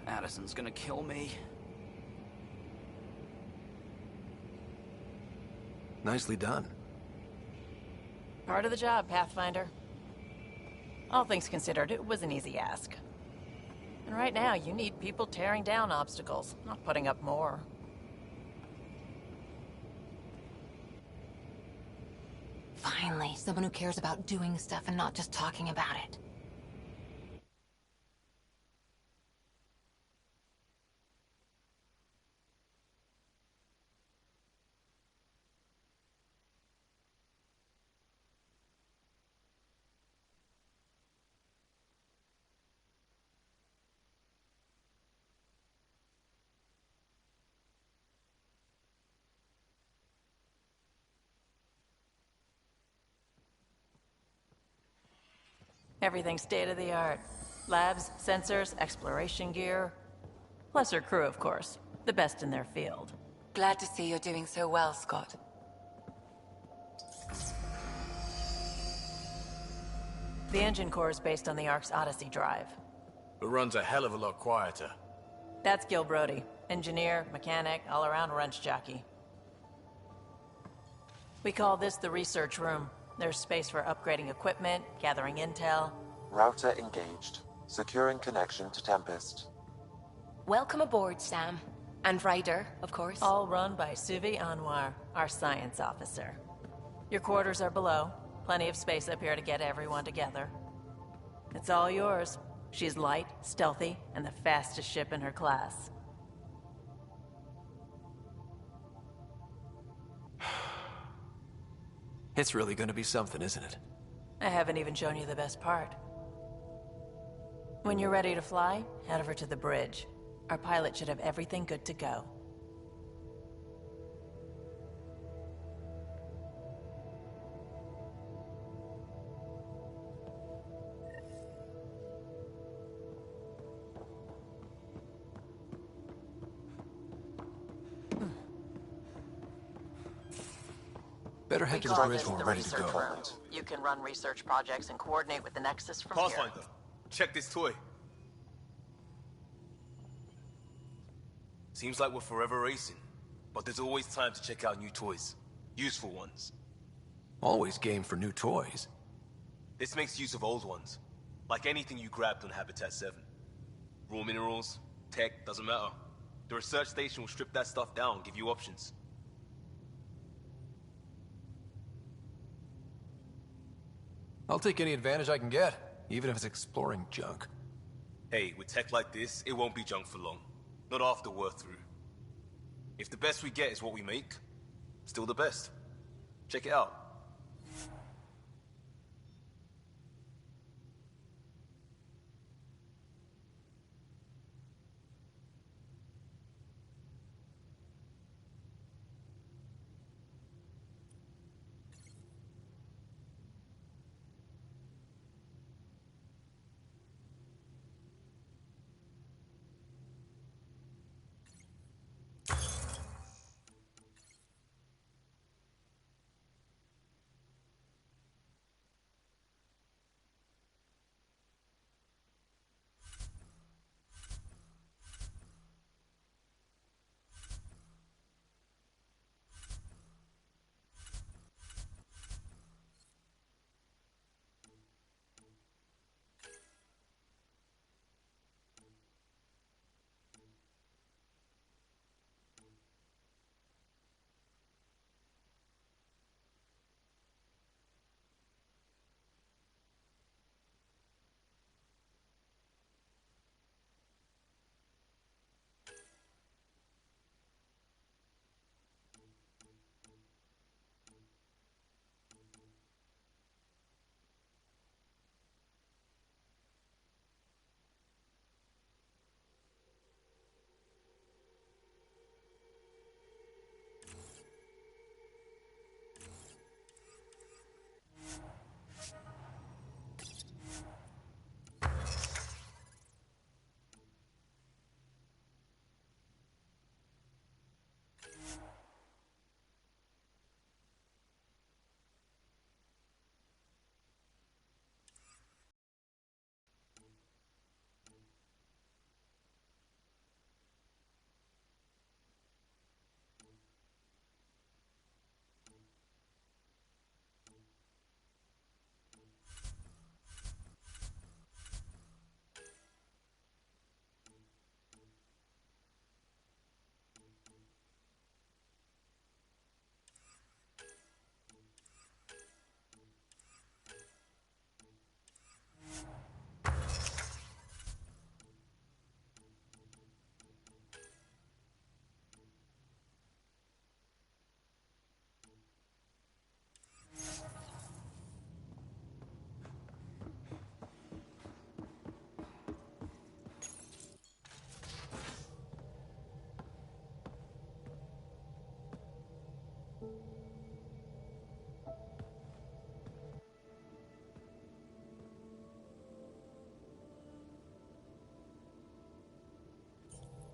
Addison's gonna kill me. Nicely done. Part of the job, Pathfinder. All things considered, it was an easy ask. And right now, you need people tearing down obstacles, not putting up more. Finally, someone who cares about doing stuff and not just talking about it. Everything's state-of-the-art. Labs, sensors, exploration gear. Plus her crew, of course. The best in their field. Glad to see you're doing so well, Scott. The engine core is based on the Ark's Odyssey drive. It runs a hell of a lot quieter. That's Gil Brody. Engineer, mechanic, all-around wrench jockey. We call this the research room. There's space for upgrading equipment, gathering intel. Router engaged. Securing connection to Tempest. Welcome aboard, Sam. And Ryder, of course. All run by Suvi Anwar, our science officer. Your quarters are below. Plenty of space up here to get everyone together. It's all yours. She's light, stealthy, and the fastest ship in her class. It's really gonna be something, isn't it? I haven't even shown you the best part. When you're ready to fly, head over to the bridge. Our pilot should have everything good to go. Better head We to the call bridge this when the we're ready to research go. room. You can run research projects and coordinate with the Nexus from here. Pathfinder, check this toy. Seems like we're forever racing, but there's always time to check out new toys. Useful ones. Always game for new toys. This makes use of old ones. Like anything you grabbed on Habitat 7. Raw minerals, tech, doesn't matter. The research station will strip that stuff down and give you options. I'll take any advantage I can get, even if it's exploring junk. Hey, with tech like this, it won't be junk for long. Not after we're through. If the best we get is what we make, still the best. Check it out.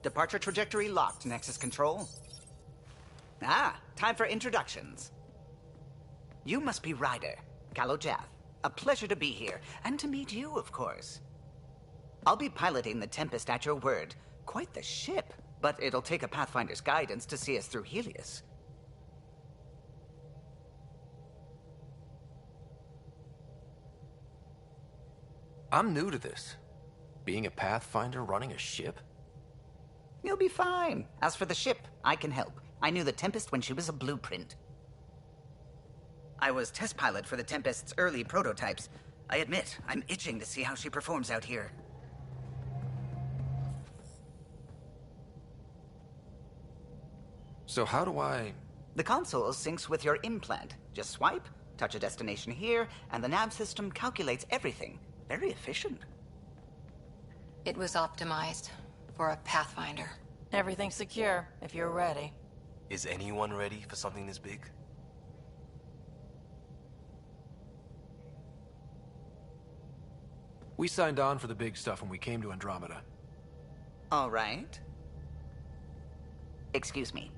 Departure trajectory locked, Nexus Control. Ah, time for introductions. You must be Ryder, Callow Jath. A pleasure to be here, and to meet you, of course. I'll be piloting the Tempest at your word. Quite the ship, but it'll take a Pathfinder's guidance to see us through Helios. I'm new to this. Being a Pathfinder running a ship? You'll be fine. As for the ship, I can help. I knew the Tempest when she was a blueprint. I was test pilot for the Tempest's early prototypes. I admit, I'm itching to see how she performs out here. So how do I... The console syncs with your implant. Just swipe, touch a destination here, and the nav system calculates everything. Very efficient. It was optimized for a Pathfinder. Everything's secure, if you're ready. Is anyone ready for something this big? We signed on for the big stuff when we came to Andromeda. All right. Excuse me.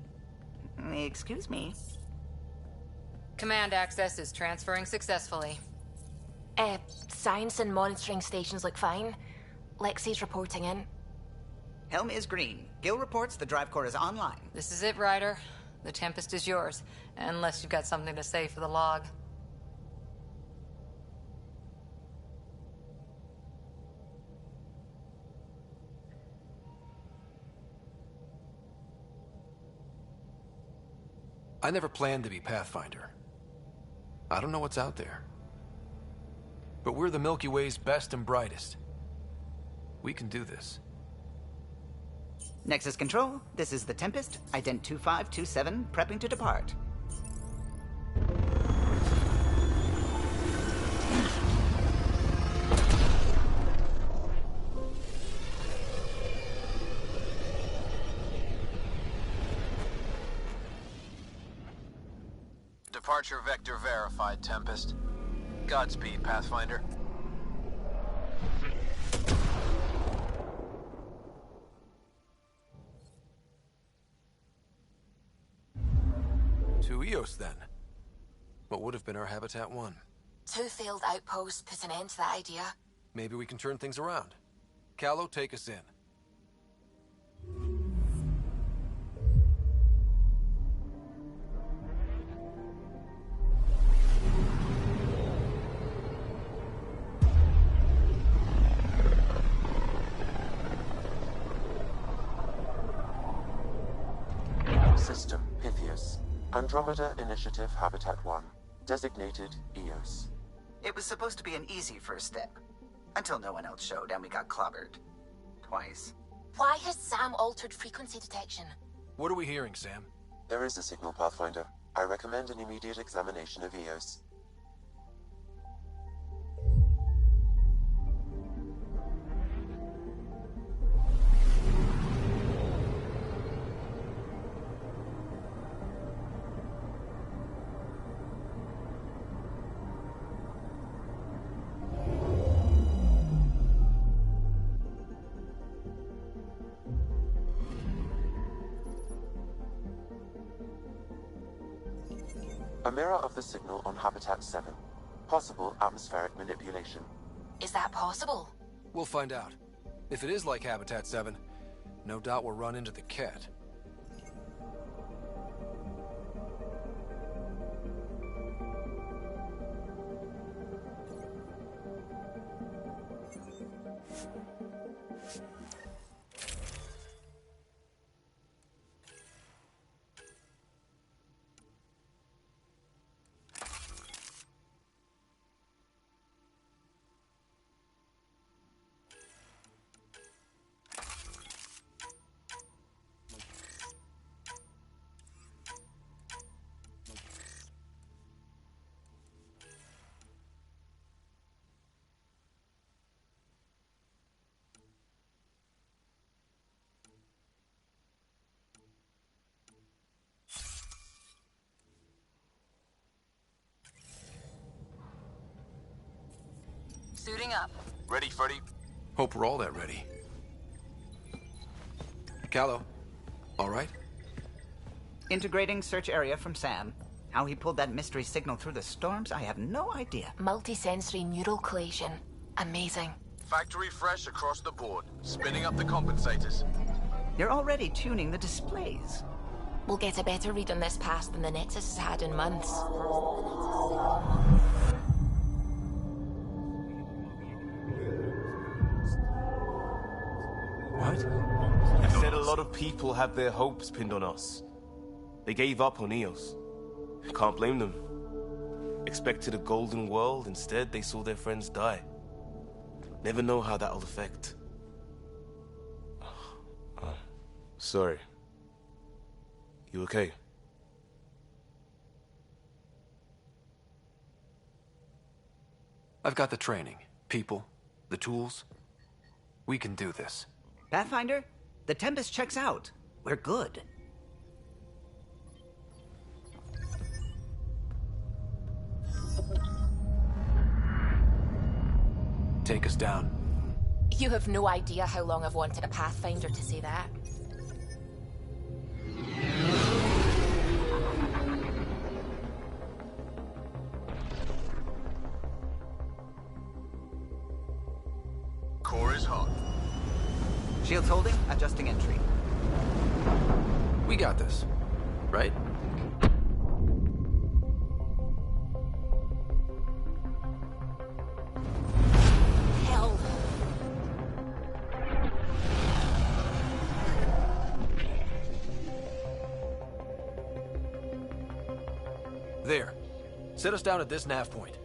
Excuse me. Command access is transferring successfully. Science and monitoring stations look fine. Lexi's reporting in. Helm is green. Gil reports the drive core is online. This is it, Ryder. The Tempest is yours, unless you've got something to say for the log. I never planned to be Pathfinder. I don't know what's out there. But we're the Milky Way's best and brightest. We can do this. Nexus Control, this is the Tempest, Ident 2527, prepping to depart. Departure vector verified, Tempest. Godspeed, Pathfinder. To Eos, then. What would have been our Habitat 1? 2 failed outposts put an end to that idea. Maybe we can turn things around. Callow, take us in. System, Pythias. Andromeda Initiative Habitat 1. Designated Eos. It was supposed to be an easy first step. Until no one else showed and we got clobbered. Twice. Why has Sam altered frequency detection? What are we hearing, Sam? There is a signal, Pathfinder. I recommend an immediate examination of Eos. A mirror of the signal on Habitat 7. Possible atmospheric manipulation. Is that possible? We'll find out. If it is like Habitat 7, no doubt we'll run into the cat. Suiting up. Ready, Freddy? Hope we're all that ready. Callow, all right? Integrating search area from Sam. How he pulled that mystery signal through the storms, I have no idea. Multisensory neural collation. Amazing. Factory fresh across the board. Spinning up the compensators. You're already tuning the displays. We'll get a better read on this pass than the Nexus has had in months. What? You said a lot of people have their hopes pinned on us. They gave up on Eos. Can't blame them. Expected a golden world, instead they saw their friends die. Never know how that'll affect. Sorry. You okay? I've got the training, people, the tools. We can do this. Pathfinder, the Tempest checks out. We're good. Take us down. You have no idea how long I've wanted a Pathfinder to say that. Shields holding, adjusting entry. We got this, right? Hell. There. Set us down at this nav point.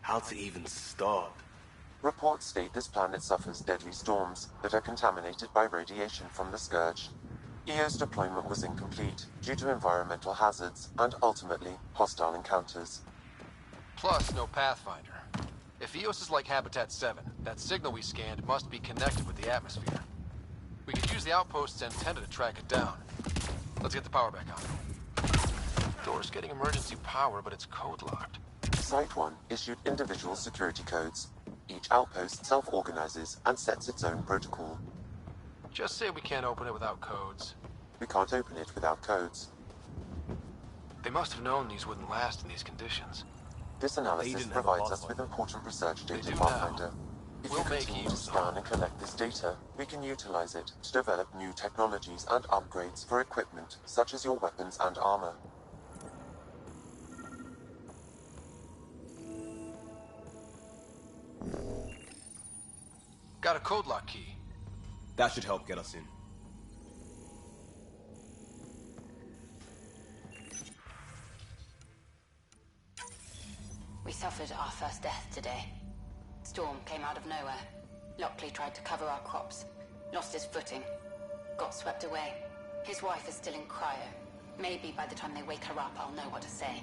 How to even start? Reports state this planet suffers deadly storms that are contaminated by radiation from the Scourge. EO's deployment was incomplete due to environmental hazards and, ultimately, hostile encounters. Plus, no Pathfinder. If EOS is like Habitat 7, that signal we scanned must be connected with the atmosphere. We could use the outpost's antenna to track it down. Let's get the power back on. Door's getting emergency power, but it's code-locked. Site 1 issued individual security codes. Each outpost self-organizes and sets its own protocol. Just say we can't open it without codes. We can't open it without codes. They must have known these wouldn't last in these conditions. This analysis provides us with important research data, Pathfinder. If you continue to scan and collect this data, we can utilize it to develop new technologies and upgrades for equipment, such as your weapons and armor. Got a code lock key. That should help get us in. We suffered our first death today. Storm came out of nowhere. Lockley tried to cover our crops. Lost his footing. Got swept away. His wife is still in cryo. Maybe by the time they wake her up, I'll know what to say.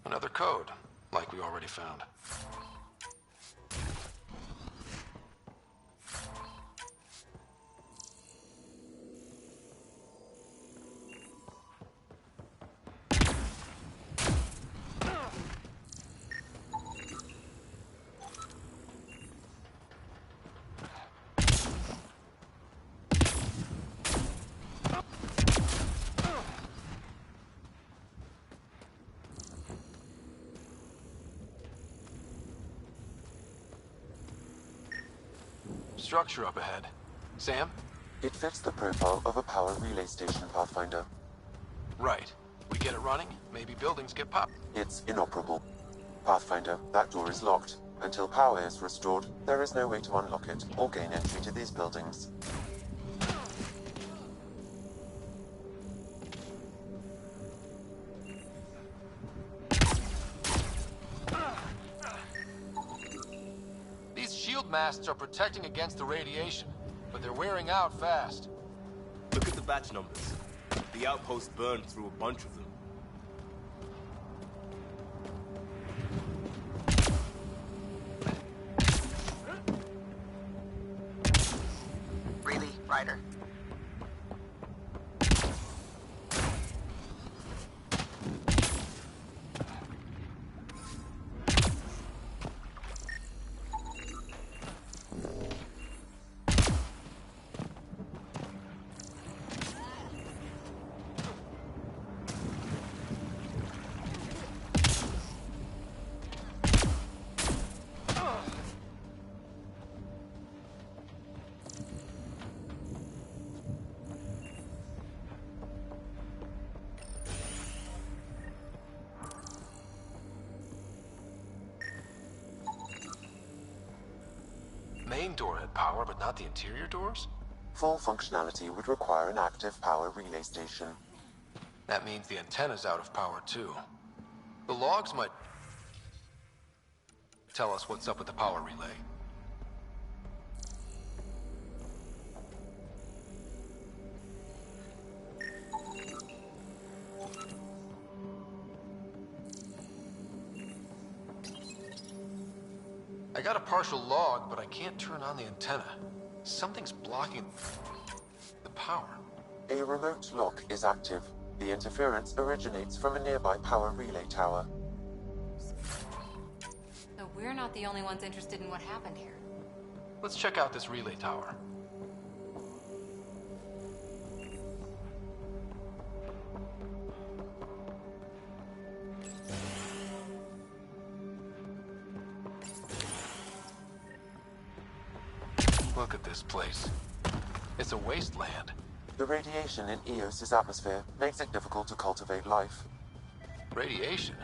Another code, like we already found. Structure up ahead. Sam? It fits the profile of a power relay station, Pathfinder. Right. We get it running, maybe buildings get popped. It's inoperable. Pathfinder, that door is locked. Until power is restored, there is no way to unlock it or gain entry to these buildings. Masts are protecting against the radiation, but they're wearing out fast. Look at the batch numbers. The outpost burned through a bunch of them. Really, Ryder? Main door had power, but not the interior doors? Full functionality would require an active power relay station. That means the antenna's out of power, too. The logs might tell us what's up with the power relay. I got a partial log, but I can't turn on the antenna. Something's blocking the power. A remote lock is active. The interference originates from a nearby power relay tower. So we're not the only ones interested in what happened here. Let's check out this relay tower. Look at this place. It's a wasteland. The radiation in Eos's atmosphere makes it difficult to cultivate life. Radiation?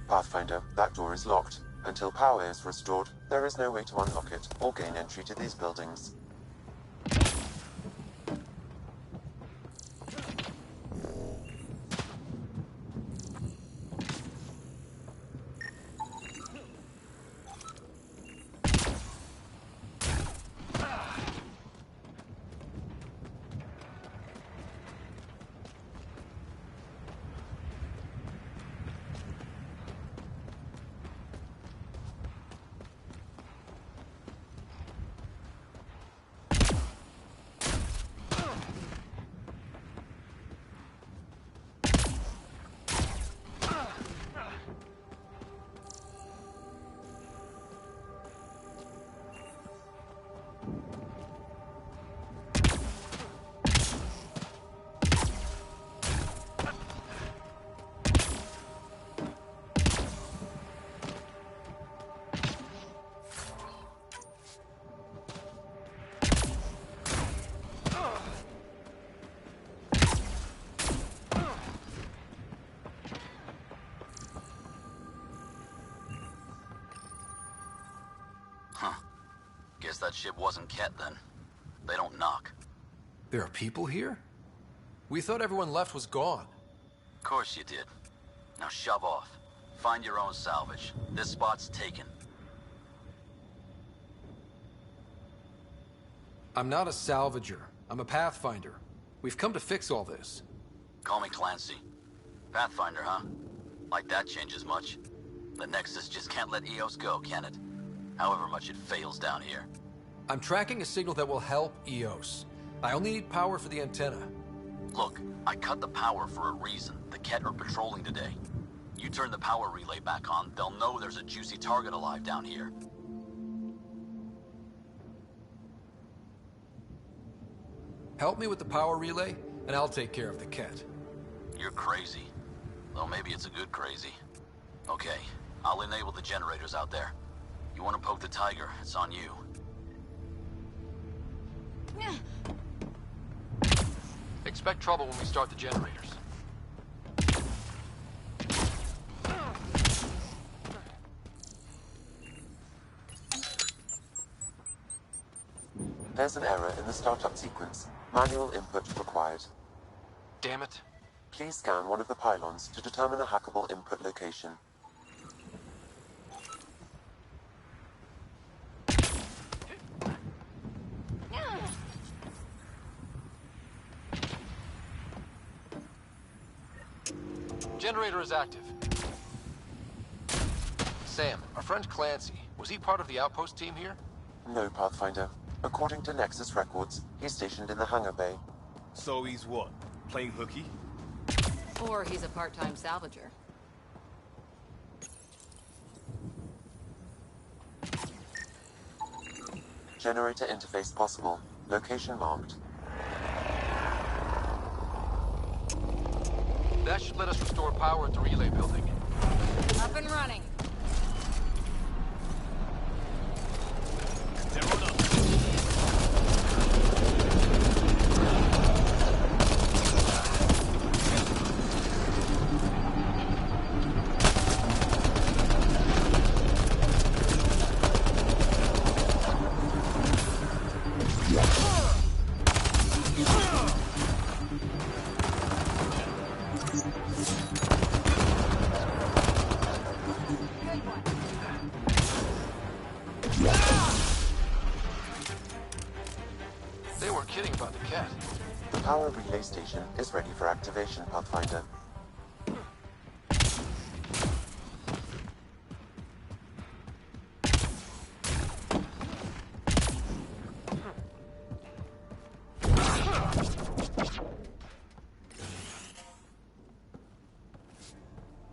Pathfinder, that door is locked. Until power is restored, there is no way to unlock it or gain entry to these buildings. Guess that ship wasn't Ket then. They don't knock. There are people here? We thought everyone left was gone. Of course you did. Now shove off. Find your own salvage. This spot's taken. I'm not a salvager. I'm a pathfinder. We've come to fix all this. Call me Clancy. Pathfinder, huh? Like that changes much. The Nexus just can't let Eos go, can it? However much it fails down here. I'm tracking a signal that will help Eos. I only need power for the antenna. Look, I cut the power for a reason. The Ket are patrolling today. You turn the power relay back on, they'll know there's a juicy target alive down here. Help me with the power relay, and I'll take care of the Ket. You're crazy. Though maybe it's a good crazy. Okay, I'll enable the generators out there. You want to poke the tiger, it's on you. Expect trouble when we start the generators. There's an error in the startup sequence. Manual input required. Damn it. Please scan one of the pylons to determine a hackable input location. Generator is active. Sam, our friend Clancy, was he part of the outpost team here? No, Pathfinder. According to Nexus records, he's stationed in the hangar bay. So he's what? Playing hooky? Or he's a part-time salvager. Generator interface possible. Location marked. That should let us restore power at the relay building. Up and running. They're on up. Cat? The power relay station is ready for activation, Pathfinder.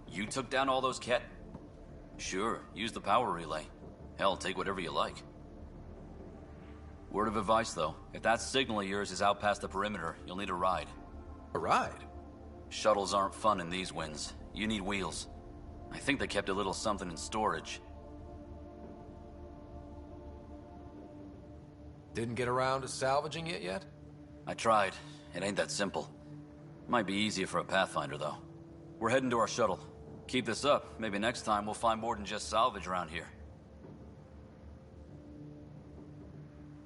You took down all those Ket? Sure, use the power relay. Hell, take whatever you like. Word of advice, though. If that signal of yours is out past the perimeter, you'll need a ride. A ride? Shuttles aren't fun in these winds. You need wheels. I think they kept a little something in storage. Didn't get around to salvaging it yet? I tried. It ain't that simple. Might be easier for a Pathfinder, though. We're heading to our shuttle. Keep this up. Maybe next time we'll find more than just salvage around here.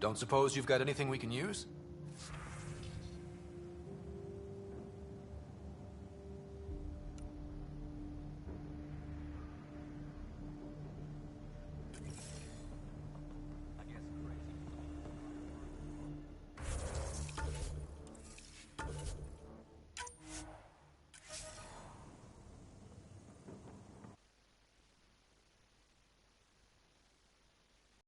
Don't suppose you've got anything we can use?